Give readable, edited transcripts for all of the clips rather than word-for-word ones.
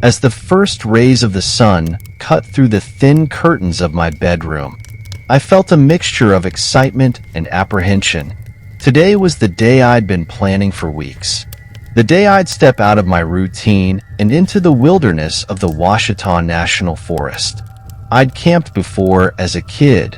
As the first rays of the sun cut through the thin curtains of my bedroom, I felt a mixture of excitement and apprehension. Today was the day I'd been planning for weeks. The day I'd step out of my routine and into the wilderness of the Ouachita National Forest. I'd camped before as a kid,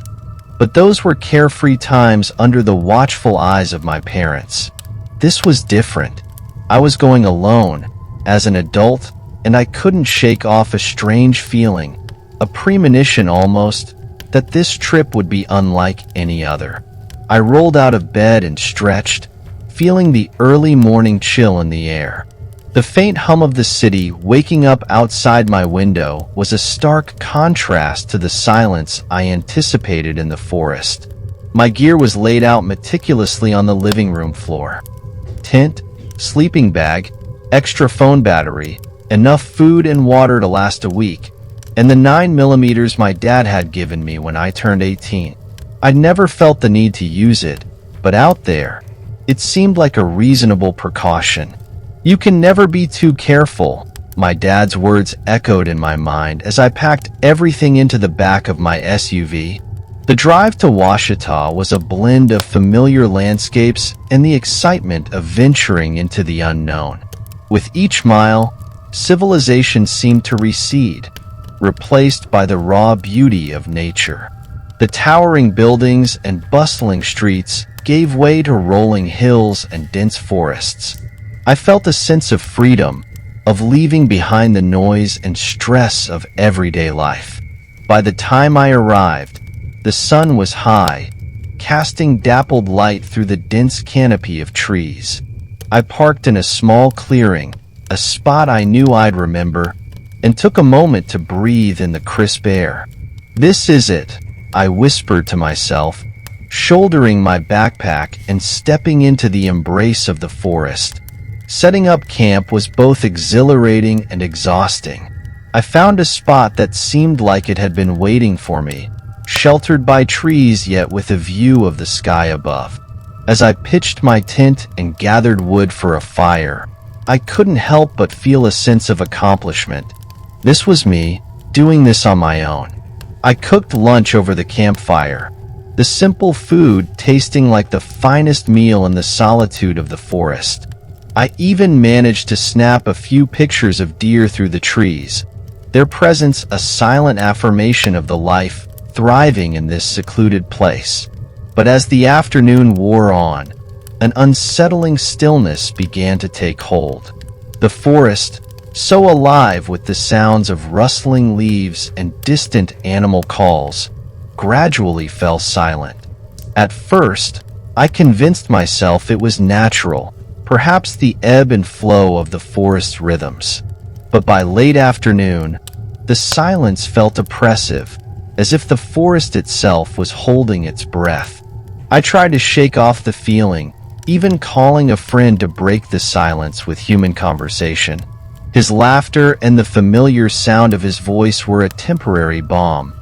but those were carefree times under the watchful eyes of my parents. This was different. I was going alone, as an adult, and I couldn't shake off a strange feeling, a premonition almost, that this trip would be unlike any other. I rolled out of bed and stretched, feeling the early morning chill in the air. The faint hum of the city waking up outside my window was a stark contrast to the silence I anticipated in the forest. My gear was laid out meticulously on the living room floor. Tent, sleeping bag, extra phone battery, enough food and water to last a week, and the 9mm my dad had given me when I turned 18. I'd never felt the need to use it, but out there, it seemed like a reasonable precaution. You can never be too careful, my dad's words echoed in my mind as I packed everything into the back of my SUV. The drive to Ouachita was a blend of familiar landscapes and the excitement of venturing into the unknown. With each mile, civilization seemed to recede, replaced by the raw beauty of nature. The towering buildings and bustling streets gave way to rolling hills and dense forests. I felt a sense of freedom, of leaving behind the noise and stress of everyday life. By the time I arrived, the sun was high, casting dappled light through the dense canopy of trees. I parked in a small clearing, a spot I knew I'd remember, and took a moment to breathe in the crisp air. "This is it," I whispered to myself, shouldering my backpack and stepping into the embrace of the forest. Setting up camp was both exhilarating and exhausting. I found a spot that seemed like it had been waiting for me, sheltered by trees yet with a view of the sky above. As I pitched my tent and gathered wood for a fire, I couldn't help but feel a sense of accomplishment. This was me, doing this on my own. I cooked lunch over the campfire, the simple food tasting like the finest meal in the solitude of the forest. I even managed to snap a few pictures of deer through the trees, their presence a silent affirmation of the life thriving in this secluded place. But as the afternoon wore on, an unsettling stillness began to take hold. The forest, so alive with the sounds of rustling leaves and distant animal calls, gradually fell silent. At first, I convinced myself it was natural, perhaps the ebb and flow of the forest's rhythms. But by late afternoon, the silence felt oppressive, as if the forest itself was holding its breath. I tried to shake off the feeling, even calling a friend to break the silence with human conversation. His laughter and the familiar sound of his voice were a temporary balm.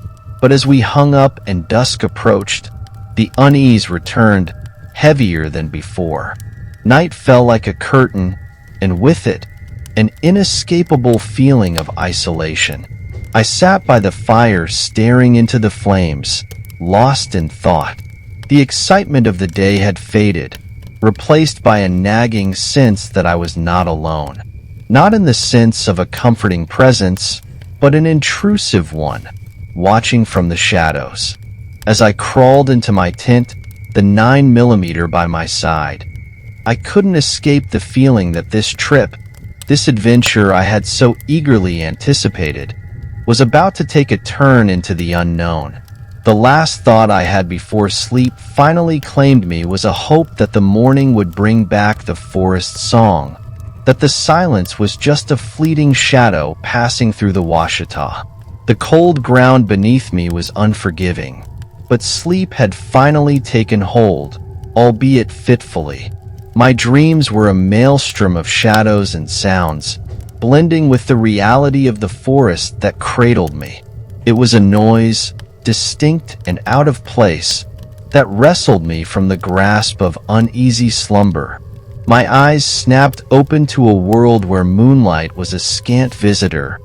But as we hung up and dusk approached, the unease returned, heavier than before. Night fell like a curtain, and with it, an inescapable feeling of isolation. I sat by the fire staring into the flames, lost in thought. The excitement of the day had faded, replaced by a nagging sense that I was not alone. Not in the sense of a comforting presence, but an intrusive one, watching from the shadows. As I crawled into my tent, the 9mm by my side, I couldn't escape the feeling that this trip, this adventure I had so eagerly anticipated, was about to take a turn into the unknown. The last thought I had before sleep finally claimed me was a hope that the morning would bring back the forest song, that the silence was just a fleeting shadow passing through the Ouachita. The cold ground beneath me was unforgiving, but sleep had finally taken hold, albeit fitfully. My dreams were a maelstrom of shadows and sounds, blending with the reality of the forest that cradled me. It was a noise, distinct and out of place, that wrestled me from the grasp of uneasy slumber. My eyes snapped open to a world where moonlight was a scant visitor,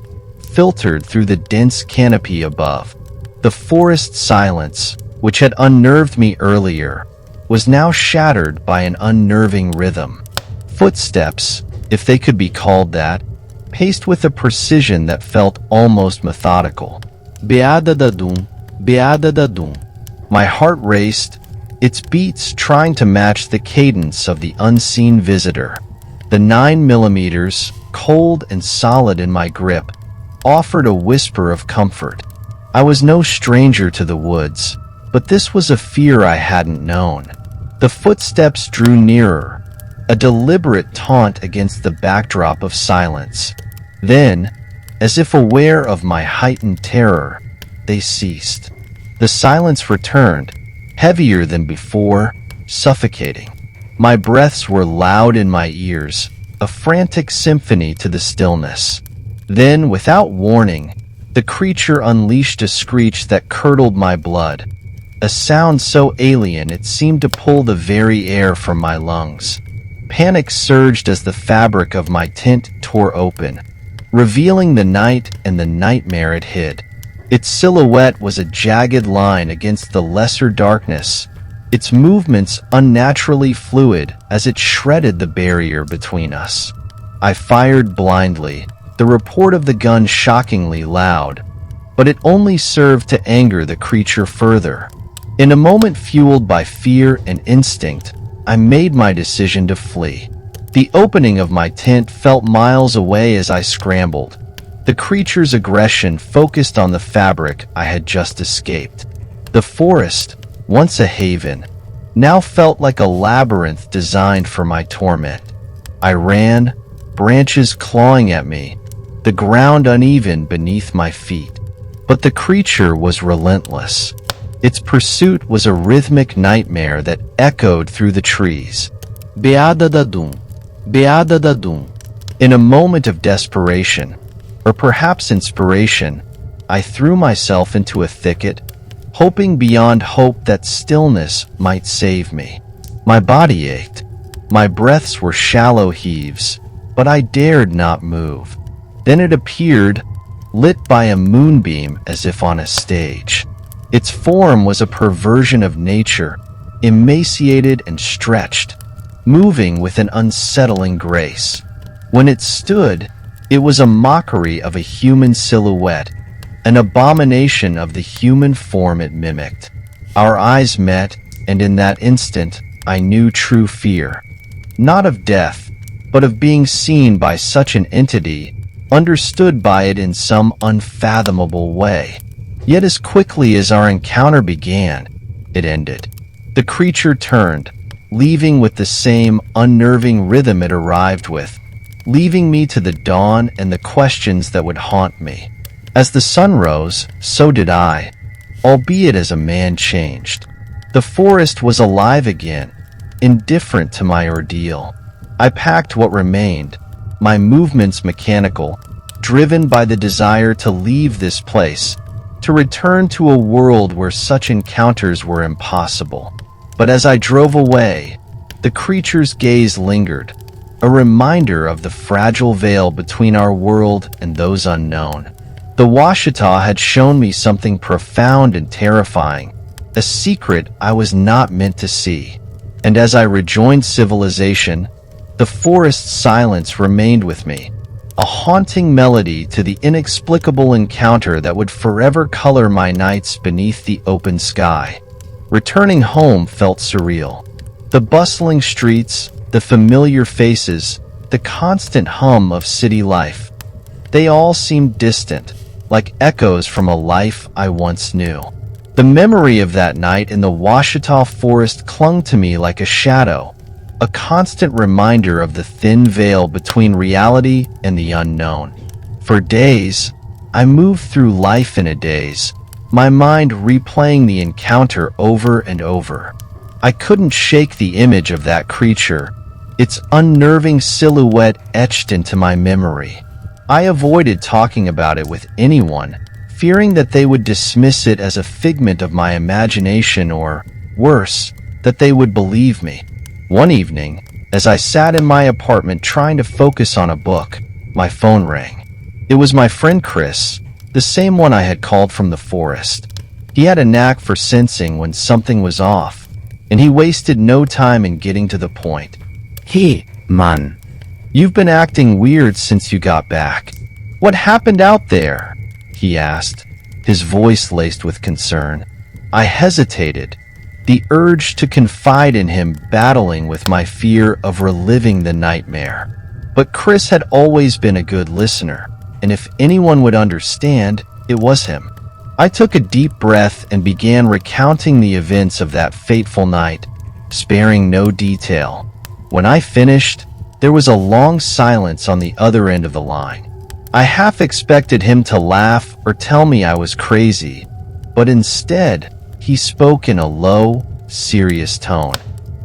filtered through the dense canopy above. The forest silence, which had unnerved me earlier, was now shattered by an unnerving rhythm. Footsteps, if they could be called that, paced with a precision that felt almost methodical. Beada-da-doom, beada-da-doom. My heart raced, its beats trying to match the cadence of the unseen visitor. The 9mm, cold and solid in my grip, offered a whisper of comfort. I was no stranger to the woods, but this was a fear I hadn't known. The footsteps drew nearer, a deliberate taunt against the backdrop of silence. Then, as if aware of my heightened terror, they ceased. The silence returned, heavier than before, suffocating. My breaths were loud in my ears, a frantic symphony to the stillness. Then, without warning, the creature unleashed a screech that curdled my blood, a sound so alien it seemed to pull the very air from my lungs. Panic surged as the fabric of my tent tore open, revealing the night and the nightmare it hid. Its silhouette was a jagged line against the lesser darkness, its movements unnaturally fluid as it shredded the barrier between us. I fired blindly, the report of the gun shockingly loud, but it only served to anger the creature further. In a moment fueled by fear and instinct, I made my decision to flee. The opening of my tent felt miles away as I scrambled. The creature's aggression focused on the fabric I had just escaped. The forest, once a haven, now felt like a labyrinth designed for my torment. I ran, branches clawing at me, the ground uneven beneath my feet. But the creature was relentless. Its pursuit was a rhythmic nightmare that echoed through the trees. Beada-da-doom, beada-da-doom. In a moment of desperation, or perhaps inspiration, I threw myself into a thicket, hoping beyond hope that stillness might save me. My body ached. My breaths were shallow heaves, but I dared not move. Then it appeared, lit by a moonbeam as if on a stage. Its form was a perversion of nature, emaciated and stretched, moving with an unsettling grace. When it stood, it was a mockery of a human silhouette, an abomination of the human form it mimicked. Our eyes met, and in that instant, I knew true fear. Not of death, but of being seen by such an entity, understood by it in some unfathomable way. Yet as quickly as our encounter began, it ended. The creature turned, leaving with the same unnerving rhythm it arrived with, leaving me to the dawn and the questions that would haunt me. As the sun rose, so did I, albeit as a man changed. The forest was alive again, indifferent to my ordeal. I packed what remained, my movements mechanical, driven by the desire to leave this place, to return to a world where such encounters were impossible. But as I drove away, the creature's gaze lingered, a reminder of the fragile veil between our world and those unknown. The Ouachita had shown me something profound and terrifying, a secret I was not meant to see. And as I rejoined civilization, the forest's silence remained with me, a haunting melody to the inexplicable encounter that would forever color my nights beneath the open sky. Returning home felt surreal. The bustling streets, the familiar faces, the constant hum of city life, they all seemed distant, like echoes from a life I once knew. The memory of that night in the Ouachita Forest clung to me like a shadow, a constant reminder of the thin veil between reality and the unknown. For days, I moved through life in a daze, my mind replaying the encounter over and over. I couldn't shake the image of that creature, its unnerving silhouette etched into my memory. I avoided talking about it with anyone, fearing that they would dismiss it as a figment of my imagination or, worse, that they would believe me. One evening, As I sat in my apartment trying to focus on a book, my phone rang. It was my friend Chris, the same one I had called from the forest. He had a knack for sensing when something was off, and he wasted no time in getting to the point. Hey, man. You've been acting weird since you got back. What happened out there? He asked, his voice laced with concern. I hesitated, the urge to confide in him battling with my fear of reliving the nightmare. But Chris had always been a good listener, and if anyone would understand, it was him. I took a deep breath and began recounting the events of that fateful night, sparing no detail. When I finished, there was a long silence on the other end of the line. I half expected him to laugh or tell me I was crazy, but instead, he spoke in a low, serious tone.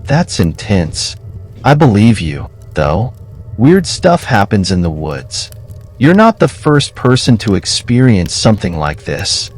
That's intense. I believe you, though. Weird stuff happens in the woods. You're not the first person to experience something like this.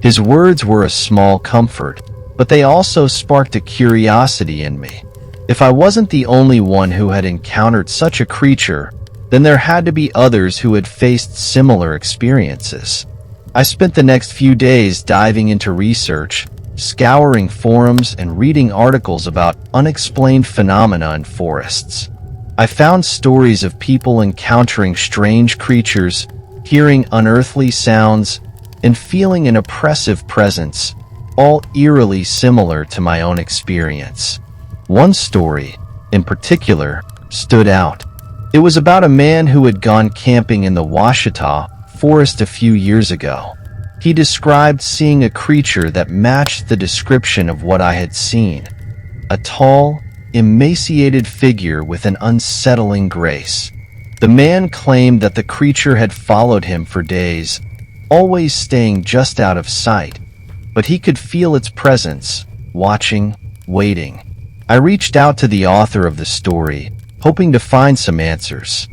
His words were a small comfort, but they also sparked a curiosity in me. If I wasn't the only one who had encountered such a creature, then there had to be others who had faced similar experiences. I spent the next few days diving into research, scouring forums and reading articles about unexplained phenomena in forests. I found stories of people encountering strange creatures, hearing unearthly sounds, and feeling an oppressive presence, all eerily similar to my own experience. One story, in particular, stood out. It was about a man who had gone camping in the Ouachita Forest a few years ago. He described seeing a creature that matched the description of what I had seen. A tall, emaciated figure with an unsettling grace. The man claimed that the creature had followed him for days, always staying just out of sight, but he could feel its presence, watching, waiting. I reached out to the author of the story, hoping to find some answers.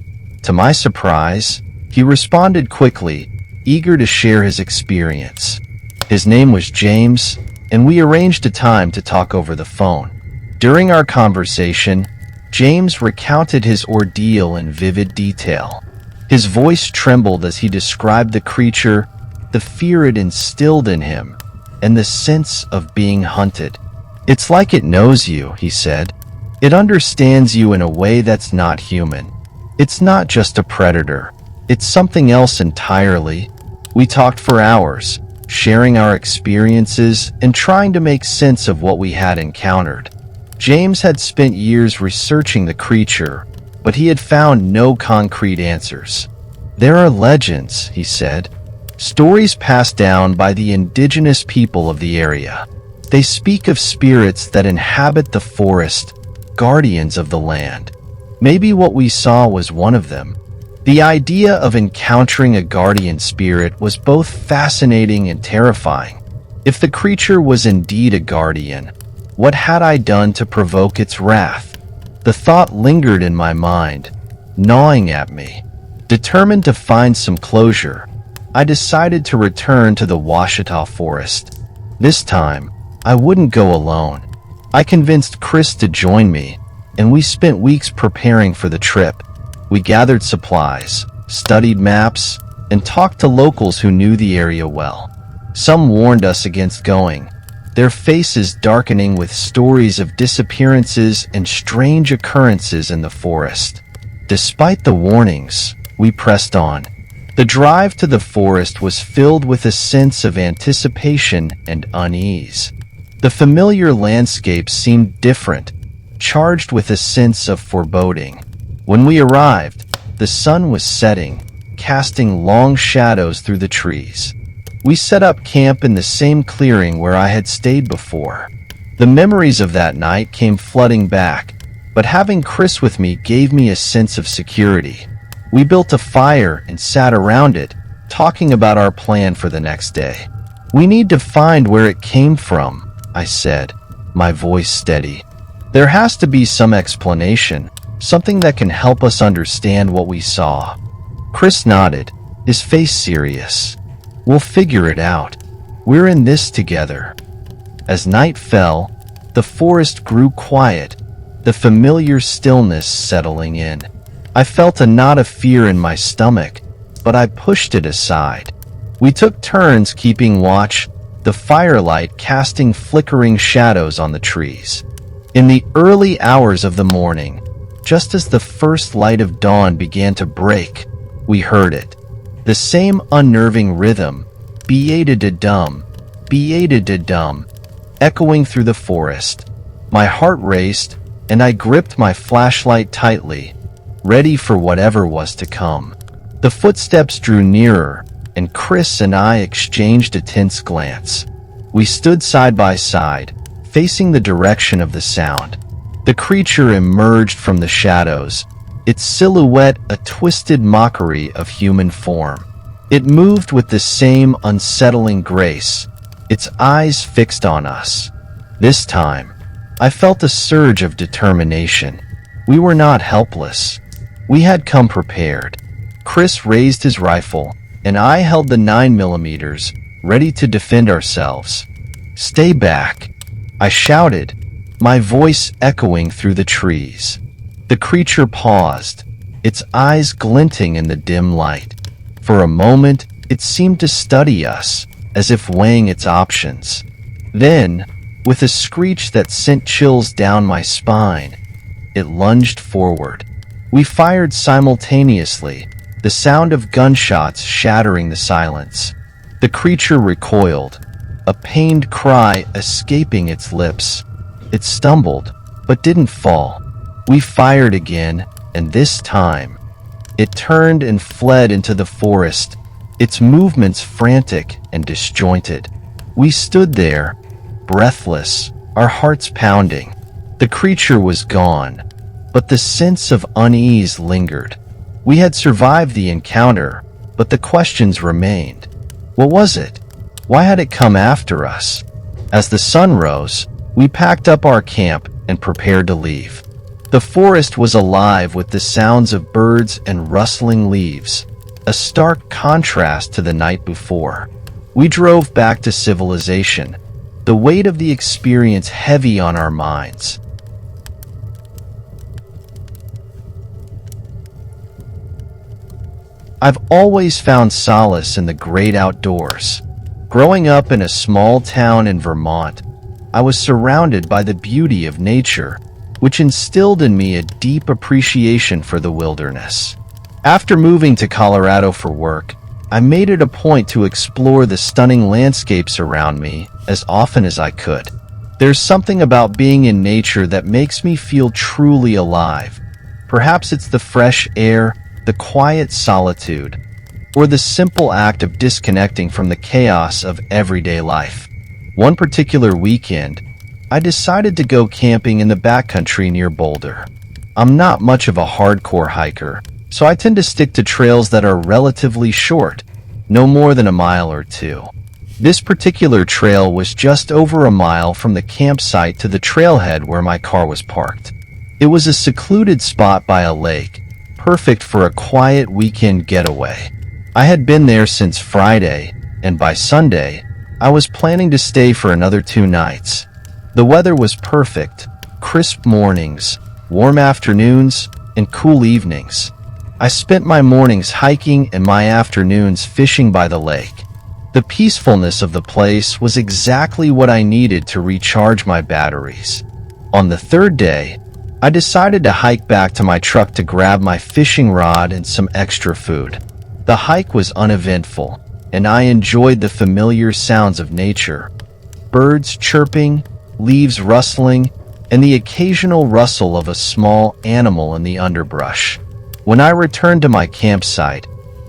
To my surprise, he responded quickly, eager to share his experience. His name was James, and we arranged a time to talk over the phone. During our conversation, James recounted his ordeal in vivid detail. His voice trembled as he described the creature, the fear it instilled in him, and the sense of being hunted. It's like it knows you, he said. It understands you in a way that's not human. It's not just a predator. It's something else entirely. We talked for hours, sharing our experiences and trying to make sense of what we had encountered. James had spent years researching the creature, but he had found no concrete answers. There are legends, he said, stories passed down by the indigenous people of the area. They speak of spirits that inhabit the forest, guardians of the land. Maybe what we saw was one of them. The idea of encountering a guardian spirit was both fascinating and terrifying. If the creature was indeed a guardian, what had I done to provoke its wrath? The thought lingered in my mind, gnawing at me. Determined to find some closure, I decided to return to the Ouachita Forest. This time, I wouldn't go alone. I convinced Chris to join me, and we spent weeks preparing for the trip. We gathered supplies, studied maps, and talked to locals who knew the area well. Some warned us against going, their faces darkening with stories of disappearances and strange occurrences in the forest. Despite the warnings, we pressed on. The drive to the forest was filled with a sense of anticipation and unease. The familiar landscape seemed different, charged with a sense of foreboding. When we arrived, the sun was setting, casting long shadows through the trees. We set up camp in the same clearing where I had stayed before. The memories of that night came flooding back, but having Chris with me gave me a sense of security. We built a fire and sat around it, talking about our plan for the next day. We need to find where it came from, I said, my voice steady. There has to be some explanation, something that can help us understand what we saw. Chris nodded, his face serious. We'll figure it out. We're in this together. As night fell, the forest grew quiet, the familiar stillness settling in. I felt a knot of fear in my stomach, but I pushed it aside. We took turns keeping watch, the firelight casting flickering shadows on the trees. In the early hours of the morning, just as the first light of dawn began to break, we heard it. The same unnerving rhythm, beata-da-dum, beata-da-dum, echoing through the forest. My heart raced, and I gripped my flashlight tightly, ready for whatever was to come. The footsteps drew nearer, and Chris and I exchanged a tense glance. We stood side by side, facing the direction of the sound. The creature emerged from the shadows, its silhouette a twisted mockery of human form. It moved with the same unsettling grace, its eyes fixed on us. This time, I felt a surge of determination. We were not helpless. We had come prepared. Chris raised his rifle, and I held the 9mm, ready to defend ourselves. "Stay back," I shouted, my voice echoing through the trees. The creature paused, its eyes glinting in the dim light. For a moment, it seemed to study us, as if weighing its options. Then, with a screech that sent chills down my spine, it lunged forward. We fired simultaneously, the sound of gunshots shattering the silence. The creature recoiled, a pained cry escaping its lips. It stumbled, but didn't fall. We fired again, and this time, it turned and fled into the forest, its movements frantic and disjointed. We stood there, breathless, our hearts pounding. The creature was gone, but the sense of unease lingered. We had survived the encounter, but the questions remained. What was it? Why had it come after us? As the sun rose, we packed up our camp and prepared to leave. The forest was alive with the sounds of birds and rustling leaves, a stark contrast to the night before. We drove back to civilization, the weight of the experience heavy on our minds. I've always found solace in the great outdoors. Growing up in a small town in Vermont, I was surrounded by the beauty of nature, which instilled in me a deep appreciation for the wilderness. After moving to Colorado for work, I made it a point to explore the stunning landscapes around me as often as I could. There's something about being in nature that makes me feel truly alive. Perhaps it's the fresh air, the quiet solitude, or the simple act of disconnecting from the chaos of everyday life. One particular weekend, I decided to go camping in the backcountry near Boulder. I'm not much of a hardcore hiker, so I tend to stick to trails that are relatively short, no more than a mile or two. This particular trail was just over a mile from the campsite to the trailhead where my car was parked. It was a secluded spot by a lake, perfect for a quiet weekend getaway. I had been there since Friday, and by Sunday, I was planning to stay for another 2 nights. The weather was perfect, crisp mornings, warm afternoons, and cool evenings. I spent my mornings hiking and my afternoons fishing by the lake. The peacefulness of the place was exactly what I needed to recharge my batteries. On the 3rd day, I decided to hike back to my truck to grab my fishing rod and some extra food. The hike was uneventful, and I enjoyed the familiar sounds of nature. Birds chirping, leaves rustling, and the occasional rustle of a small animal in the underbrush. When I returned to my campsite,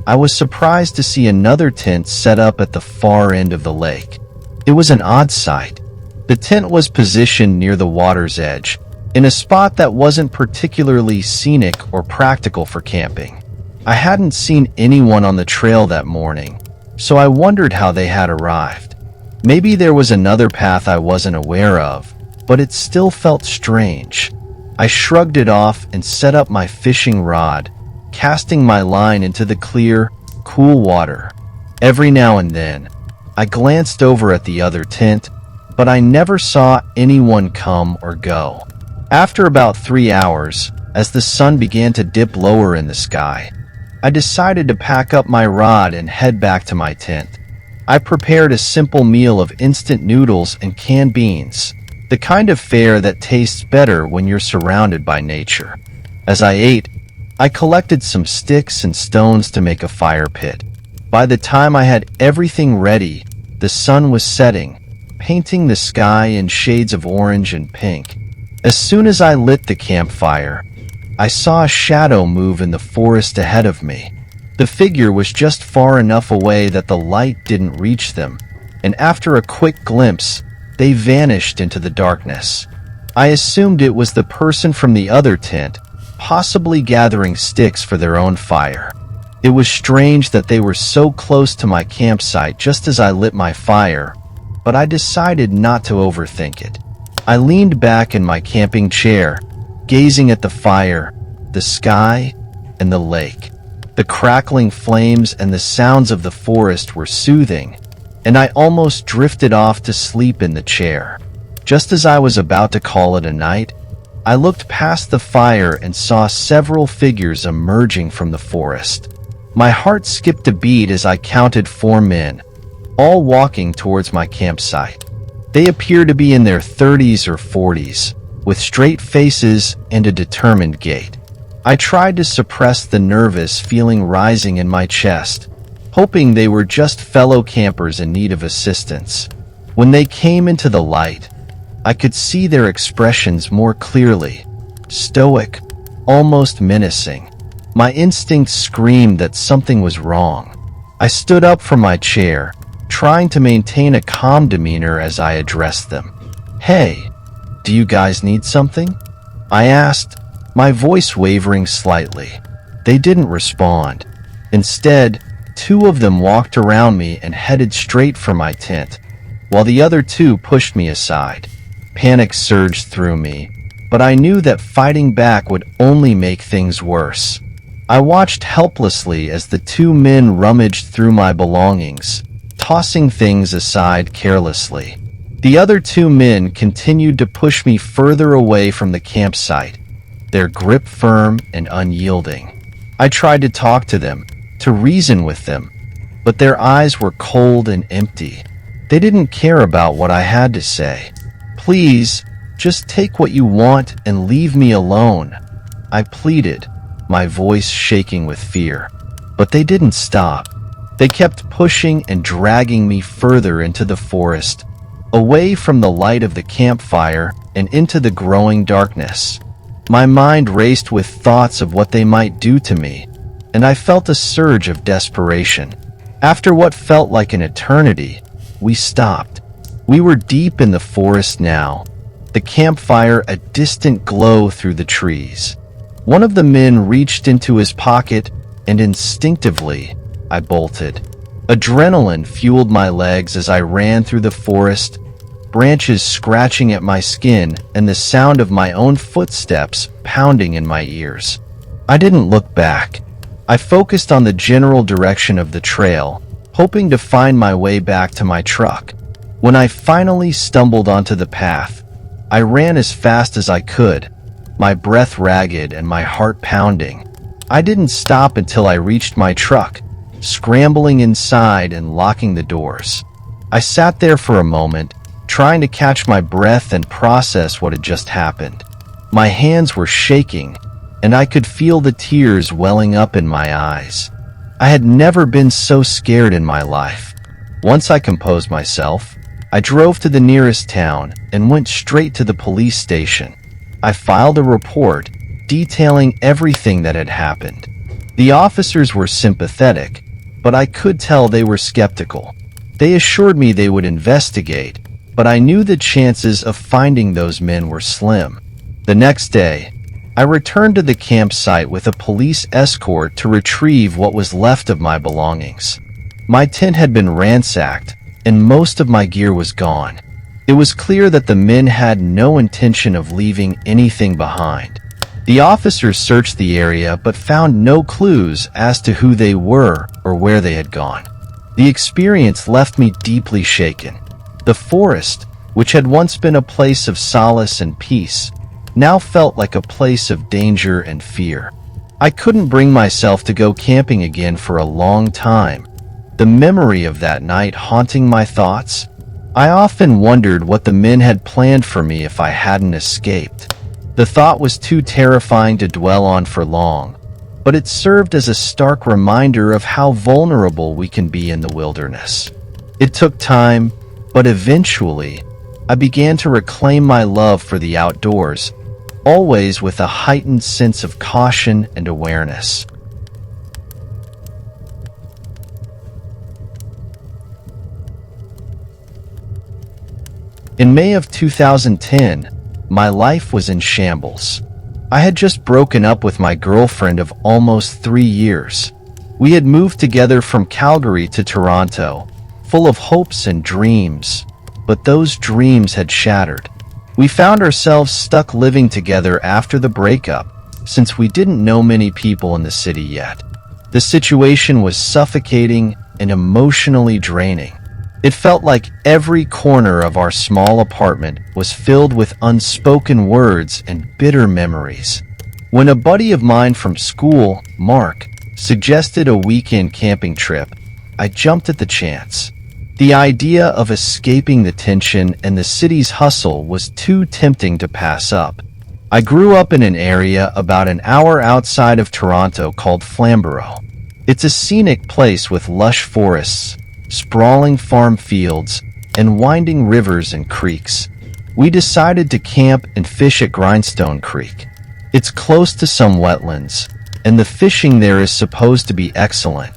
I was surprised to see another tent set up at the far end of the lake. It was an odd sight. The tent was positioned near the water's edge, in a spot that wasn't particularly scenic or practical for camping. I hadn't seen anyone on the trail that morning, so I wondered how they had arrived. Maybe there was another path I wasn't aware of, but it still felt strange. I shrugged it off and set up my fishing rod, casting my line into the clear, cool water. Every now and then, I glanced over at the other tent, but I never saw anyone come or go. After about 3 hours, as the sun began to dip lower in the sky, I decided to pack up my rod and head back to my tent. I prepared a simple meal of instant noodles and canned beans, the kind of fare that tastes better when you're surrounded by nature. As I ate, I collected some sticks and stones to make a fire pit. By the time I had everything ready, the sun was setting, painting the sky in shades of orange and pink. As soon as I lit the campfire, I saw a shadow move in the forest ahead of me. The figure was just far enough away that the light didn't reach them, and after a quick glimpse, they vanished into the darkness. I assumed it was the person from the other tent, possibly gathering sticks for their own fire. It was strange that they were so close to my campsite just as I lit my fire, but I decided not to overthink it. I leaned back in my camping chair, gazing at the fire, the sky, and the lake. The crackling flames and the sounds of the forest were soothing, and I almost drifted off to sleep in the chair. Just as I was about to call it a night, I looked past the fire and saw several figures emerging from the forest. My heart skipped a beat as I counted 4 men, all walking towards my campsite. They appeared to be in their 30s or 40s, with straight faces and a determined gait. I tried to suppress the nervous feeling rising in my chest, hoping they were just fellow campers in need of assistance. When they came into the light, I could see their expressions more clearly, stoic, almost menacing. My instincts screamed that something was wrong. I stood up from my chair, trying to maintain a calm demeanor as I addressed them. "Hey, do you guys need something?" I asked, my voice wavering slightly. They didn't respond. Instead, 2 of them walked around me and headed straight for my tent, while the other 2 pushed me aside. Panic surged through me, but I knew that fighting back would only make things worse. I watched helplessly as the 2 men rummaged through my belongings, tossing things aside carelessly. The other 2 men continued to push me further away from the campsite, their grip firm and unyielding. I tried to talk to them, to reason with them, but their eyes were cold and empty. They didn't care about what I had to say. "Please, just take what you want and leave me alone," I pleaded, my voice shaking with fear. But they didn't stop. They kept pushing and dragging me further into the forest, away from the light of the campfire and into the growing darkness. My mind raced with thoughts of what they might do to me, and I felt a surge of desperation. After what felt like an eternity, we stopped. We were deep in the forest now, the campfire a distant glow through the trees. One of the men reached into his pocket, and instinctively, I bolted. Adrenaline fueled my legs as I ran through the forest, branches scratching at my skin and the sound of my own footsteps pounding in my ears. I didn't look back. I focused on the general direction of the trail, hoping to find my way back to my truck. When I finally stumbled onto the path, I ran as fast as I could, my breath ragged and my heart pounding. I didn't stop until I reached my truck, scrambling inside and locking the doors. I sat there for a moment, trying to catch my breath and process what had just happened. My hands were shaking, and I could feel the tears welling up in my eyes. I had never been so scared in my life. Once I composed myself, I drove to the nearest town and went straight to the police station. I filed a report detailing everything that had happened. The officers were sympathetic, but I could tell they were skeptical. They assured me they would investigate, but I knew the chances of finding those men were slim. The next day, I returned to the campsite with a police escort to retrieve what was left of my belongings. My tent had been ransacked, and most of my gear was gone. It was clear that the men had no intention of leaving anything behind. The officers searched the area but found no clues as to who they were or where they had gone. The experience left me deeply shaken. The forest, which had once been a place of solace and peace, now felt like a place of danger and fear. I couldn't bring myself to go camping again for a long time, the memory of that night haunting my thoughts. I often wondered what the men had planned for me if I hadn't escaped. The thought was too terrifying to dwell on for long, but it served as a stark reminder of how vulnerable we can be in the wilderness. It took time, but eventually, I began to reclaim my love for the outdoors, always with a heightened sense of caution and awareness. In May of 2010, my life was in shambles. I had just broken up with my girlfriend of almost 3 years. We had moved together from Calgary to Toronto, full of hopes and dreams, but those dreams had shattered. We found ourselves stuck living together after the breakup, since we didn't know many people in the city yet. The situation was suffocating and emotionally draining. It felt like every corner of our small apartment was filled with unspoken words and bitter memories. When a buddy of mine from school, Mark, suggested a weekend camping trip, I jumped at the chance. The idea of escaping the tension and the city's hustle was too tempting to pass up. I grew up in an area about an hour outside of Toronto called Flamborough. It's a scenic place with lush forests, sprawling farm fields, and winding rivers and creeks. We decided to camp and fish at Grindstone Creek. It's close to some wetlands, and the fishing there is supposed to be excellent.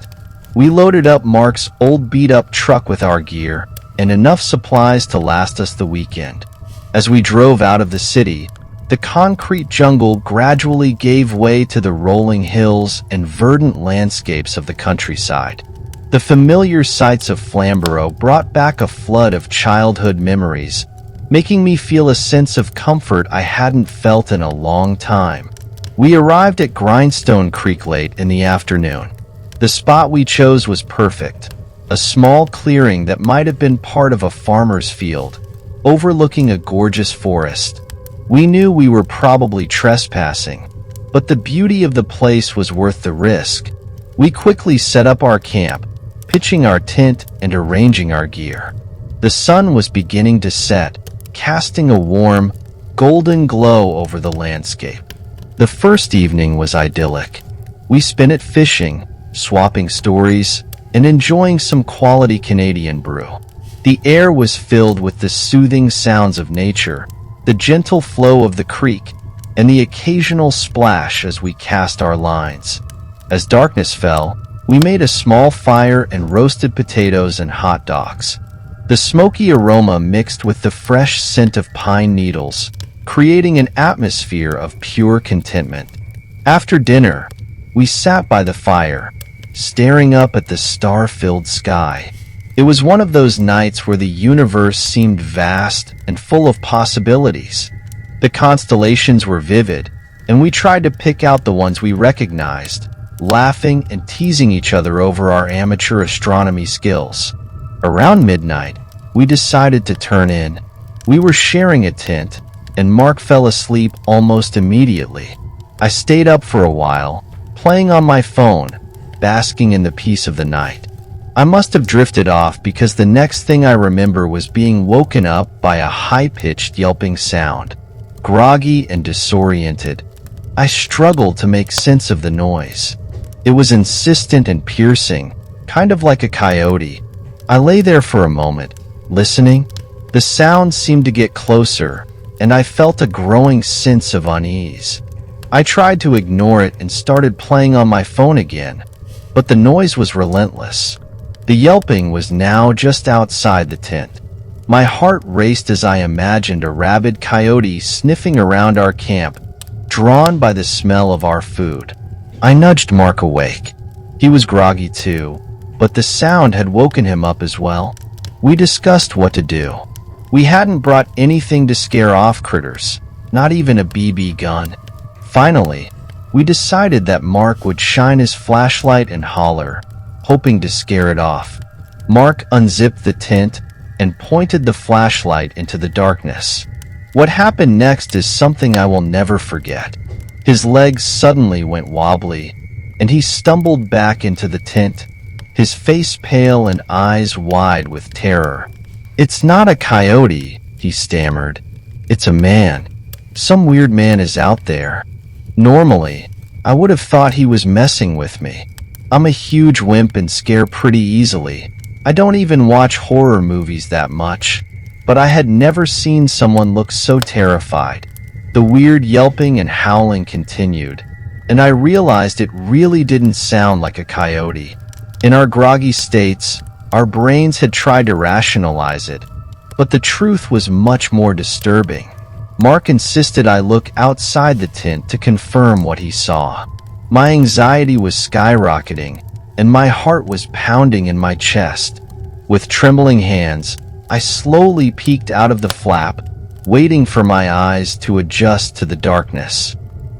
We loaded up Mark's old beat-up truck with our gear and enough supplies to last us the weekend. As we drove out of the city, the concrete jungle gradually gave way to the rolling hills and verdant landscapes of the countryside. The familiar sights of Flamborough brought back a flood of childhood memories, making me feel a sense of comfort I hadn't felt in a long time. We arrived at Grindstone Creek late in the afternoon. The spot we chose was perfect, a small clearing that might have been part of a farmer's field, overlooking a gorgeous forest. We knew we were probably trespassing, but the beauty of the place was worth the risk. We quickly set up our camp, pitching our tent and arranging our gear. The sun was beginning to set, casting a warm, golden glow over the landscape. The first evening was idyllic. We spent it fishing, swapping stories, and enjoying some quality Canadian brew. The air was filled with the soothing sounds of nature, the gentle flow of the creek, and the occasional splash as we cast our lines. As darkness fell, we made a small fire and roasted potatoes and hot dogs. The smoky aroma mixed with the fresh scent of pine needles, creating an atmosphere of pure contentment. After dinner, we sat by the fire, staring up at the star-filled sky. It was one of those nights where the universe seemed vast and full of possibilities. The constellations were vivid, and we tried to pick out the ones we recognized, laughing and teasing each other over our amateur astronomy skills. Around midnight, we decided to turn in. We were sharing a tent, and Mark fell asleep almost immediately. I stayed up for a while, playing on my phone, basking in the peace of the night. I must have drifted off because the next thing I remember was being woken up by a high-pitched yelping sound. Groggy and disoriented, I struggled to make sense of the noise. It was insistent and piercing, kind of like a coyote. I lay there for a moment, listening. The sound seemed to get closer, and I felt a growing sense of unease. I tried to ignore it and started playing on my phone again, but the noise was relentless. The yelping was now just outside the tent. My heart raced as I imagined a rabid coyote sniffing around our camp, drawn by the smell of our food. I nudged Mark awake. He was groggy too, but the sound had woken him up as well. We discussed what to do. We hadn't brought anything to scare off critters, not even a BB gun. Finally, we decided that Mark would shine his flashlight and holler, hoping to scare it off. Mark unzipped the tent and pointed the flashlight into the darkness. What happened next is something I will never forget. His legs suddenly went wobbly, and he stumbled back into the tent, his face pale and eyes wide with terror. "It's not a coyote," he stammered. "It's a man. Some weird man is out there." Normally, I would have thought he was messing with me. I'm a huge wimp and scare pretty easily. I don't even watch horror movies that much, but I had never seen someone look so terrified. The weird yelping and howling continued, and I realized it really didn't sound like a coyote. In our groggy states, our brains had tried to rationalize it, but the truth was much more disturbing. Mark insisted I look outside the tent to confirm what he saw. My anxiety was skyrocketing, and my heart was pounding in my chest. With trembling hands, I slowly peeked out of the flap, waiting for my eyes to adjust to the darkness.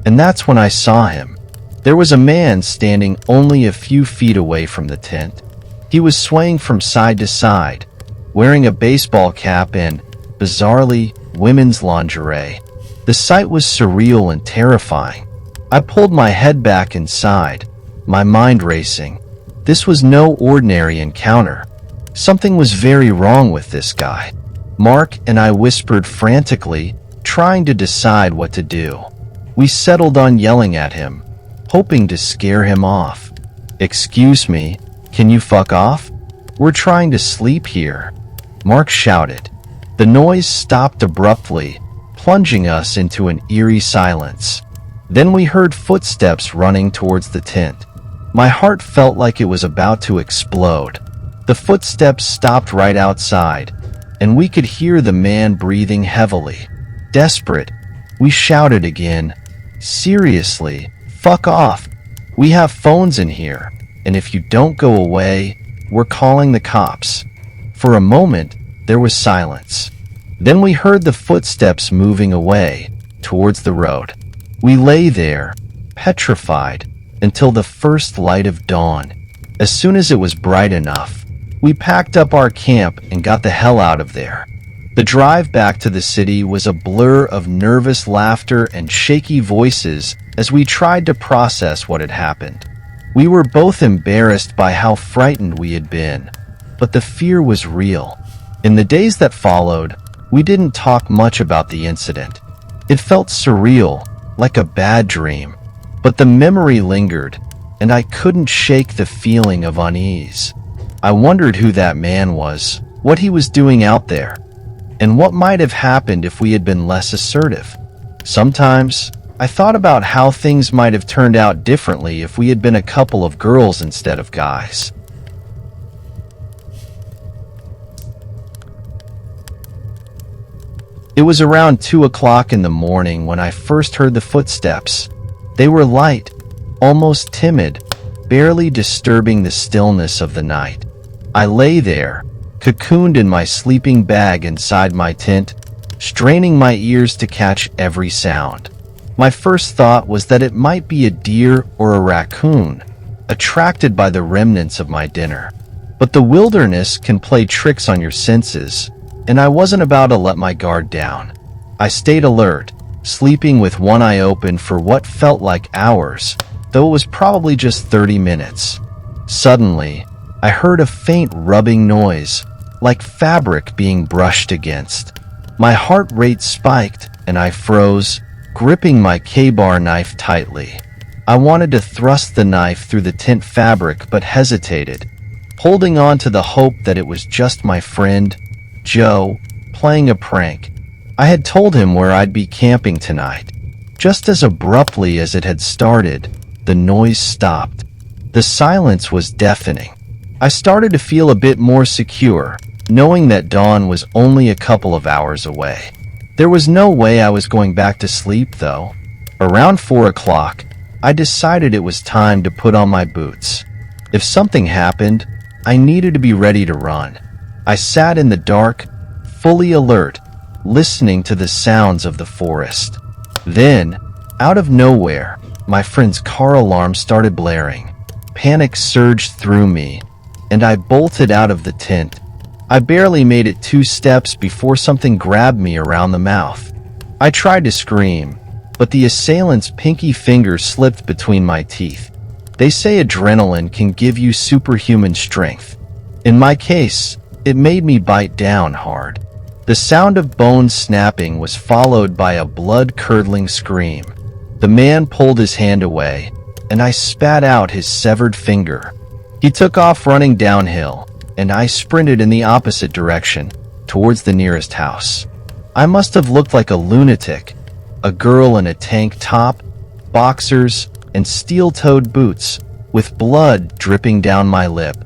And that's when I saw him. There was a man standing only a few feet away from the tent. He was swaying from side to side, wearing a baseball cap and, bizarrely, women's lingerie. The sight was surreal and terrifying. I pulled my head back inside, my mind racing. This was no ordinary encounter. Something was very wrong with this guy. Mark and I whispered frantically, trying to decide what to do. We settled on yelling at him, hoping to scare him off. "Excuse me, can you fuck off? We're trying to sleep here," Mark shouted. The noise stopped abruptly, plunging us into an eerie silence. Then we heard footsteps running towards the tent. My heart felt like it was about to explode. The footsteps stopped right outside, and we could hear the man breathing heavily. Desperate, we shouted again, "Seriously, fuck off. We have phones in here, and if you don't go away, we're calling the cops." For a moment, there was silence. Then we heard the footsteps moving away, towards the road. We lay there, petrified, until the first light of dawn. As soon as it was bright enough, we packed up our camp and got the hell out of there. The drive back to the city was a blur of nervous laughter and shaky voices as we tried to process what had happened. We were both embarrassed by how frightened we had been, but the fear was real. In the days that followed, we didn't talk much about the incident. It felt surreal, like a bad dream, but the memory lingered, and I couldn't shake the feeling of unease. I wondered who that man was, what he was doing out there, and what might have happened if we had been less assertive. Sometimes, I thought about how things might have turned out differently if we had been a couple of girls instead of guys. It was around 2 o'clock in the morning when I first heard the footsteps. They were light, almost timid, barely disturbing the stillness of the night. I lay there, cocooned in my sleeping bag inside my tent, straining my ears to catch every sound. My first thought was that it might be a deer or a raccoon, attracted by the remnants of my dinner. But the wilderness can play tricks on your senses, and I wasn't about to let my guard down. I stayed alert, sleeping with one eye open for what felt like hours, though it was probably just 30 minutes. Suddenly, I heard a faint rubbing noise, like fabric being brushed against. My heart rate spiked, and I froze, gripping my K-bar knife tightly. I wanted to thrust the knife through the tent fabric but hesitated, holding on to the hope that it was just my friend, Joe, playing a prank. I had told him where I'd be camping tonight. Just as abruptly as it had started, the noise stopped. The silence was deafening. I started to feel a bit more secure, knowing that dawn was only a couple of hours away. There was no way I was going back to sleep, though. Around 4 o'clock, I decided it was time to put on my boots. If something happened, I needed to be ready to run. I sat in the dark, fully alert, listening to the sounds of the forest. Then, out of nowhere, my friend's car alarm started blaring. Panic surged through me, and I bolted out of the tent. I barely made it 2 steps before something grabbed me around the mouth. I tried to scream, but the assailant's pinky finger slipped between my teeth. They say adrenaline can give you superhuman strength. In my case, it made me bite down hard. The sound of bones snapping was followed by a blood-curdling scream. The man pulled his hand away, and I spat out his severed finger. He took off running downhill, and I sprinted in the opposite direction, towards the nearest house. I must have looked like a lunatic, a girl in a tank top, boxers, and steel-toed boots, with blood dripping down my lip.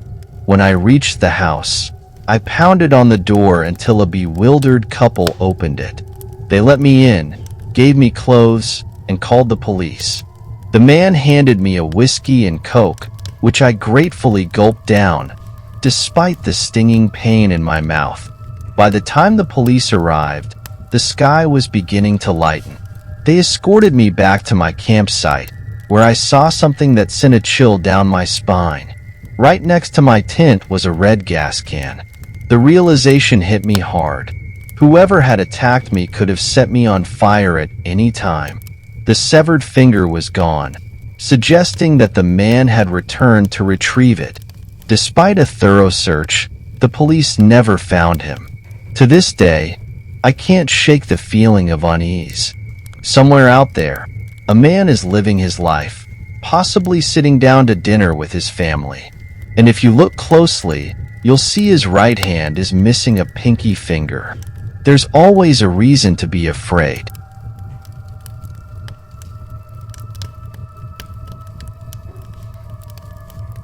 When I reached the house, I pounded on the door until a bewildered couple opened it. They let me in, gave me clothes, and called the police. The man handed me a whiskey and Coke, which I gratefully gulped down, despite the stinging pain in my mouth. By the time the police arrived, the sky was beginning to lighten. They escorted me back to my campsite, where I saw something that sent a chill down my spine. Right next to my tent was a red gas can. The realization hit me hard. Whoever had attacked me could have set me on fire at any time. The severed finger was gone, suggesting that the man had returned to retrieve it. Despite a thorough search, the police never found him. To this day, I can't shake the feeling of unease. Somewhere out there, a man is living his life, possibly sitting down to dinner with his family. And if you look closely, you'll see his right hand is missing a pinky finger. There's always a reason to be afraid.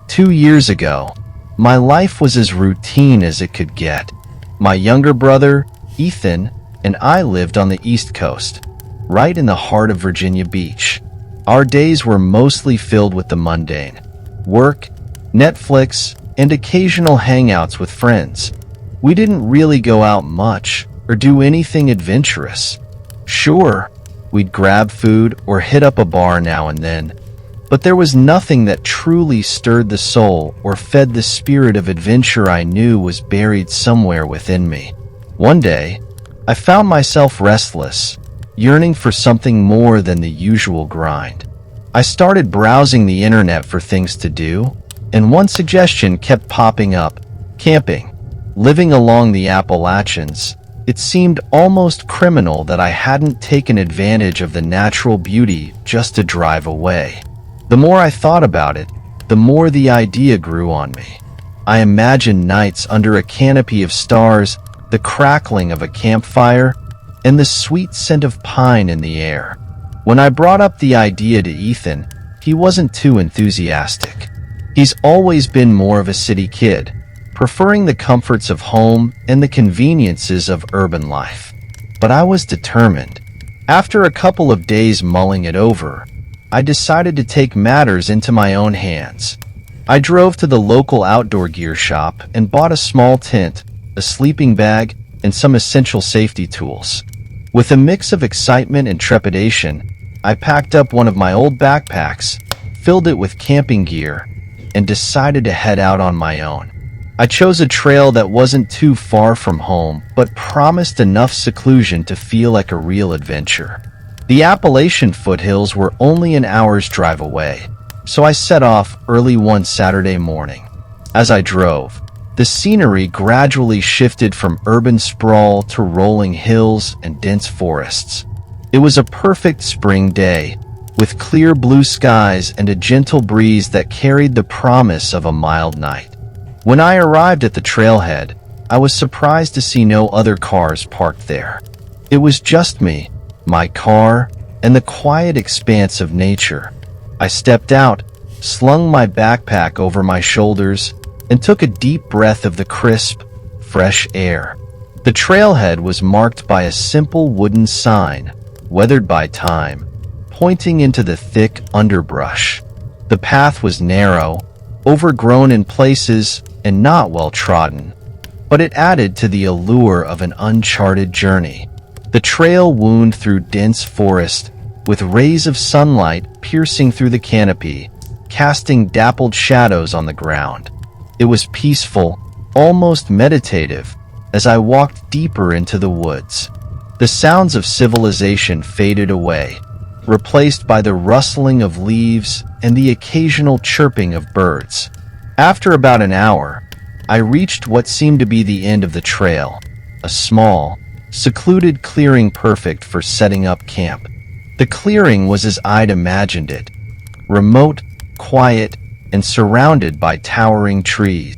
Two years ago, my life was as routine as it could get. My younger brother, Ethan, and I lived on the East Coast, right in the heart of Virginia Beach. Our days were mostly filled with the mundane: work, Netflix, and occasional hangouts with friends. We didn't really go out much or do anything adventurous. Sure, we'd grab food or hit up a bar now and then, but there was nothing that truly stirred the soul or fed the spirit of adventure I knew was buried somewhere within me. One day, I found myself restless, yearning for something more than the usual grind. I started browsing the internet for things to do, and one suggestion kept popping up: camping. Living along the Appalachians, it seemed almost criminal that I hadn't taken advantage of the natural beauty just to drive away. The more I thought about it, the more the idea grew on me. I imagined nights under a canopy of stars, the crackling of a campfire, and the sweet scent of pine in the air. When I brought up the idea to Ethan, he wasn't too enthusiastic. He's always been more of a city kid, preferring the comforts of home and the conveniences of urban life. But I was determined. After a couple of days mulling it over, I decided to take matters into my own hands. I drove to the local outdoor gear shop and bought a small tent, a sleeping bag, and some essential safety tools. With a mix of excitement and trepidation, I packed up one of my old backpacks, filled it with camping gear, and decided to head out on my own. I chose a trail that wasn't too far from home, but promised enough seclusion to feel like a real adventure. The Appalachian foothills were only an hour's drive away, so I set off early one Saturday morning. As I drove, the scenery gradually shifted from urban sprawl to rolling hills and dense forests. It was a perfect spring day, with clear blue skies and a gentle breeze that carried the promise of a mild night. When I arrived at the trailhead, I was surprised to see no other cars parked there. It was just me, my car, and the quiet expanse of nature. I stepped out, slung my backpack over my shoulders, and took a deep breath of the crisp, fresh air. The trailhead was marked by a simple wooden sign, weathered by time, pointing into the thick underbrush. The path was narrow, overgrown in places, and not well trodden, but it added to the allure of an uncharted journey. The trail wound through dense forest, with rays of sunlight piercing through the canopy, casting dappled shadows on the ground. It was peaceful, almost meditative, as I walked deeper into the woods. The sounds of civilization faded away, replaced by the rustling of leaves and the occasional chirping of birds. After about an hour, I reached what seemed to be the end of the trail, a small, secluded clearing perfect for setting up camp. The clearing was as I'd imagined it, remote, quiet, and surrounded by towering trees.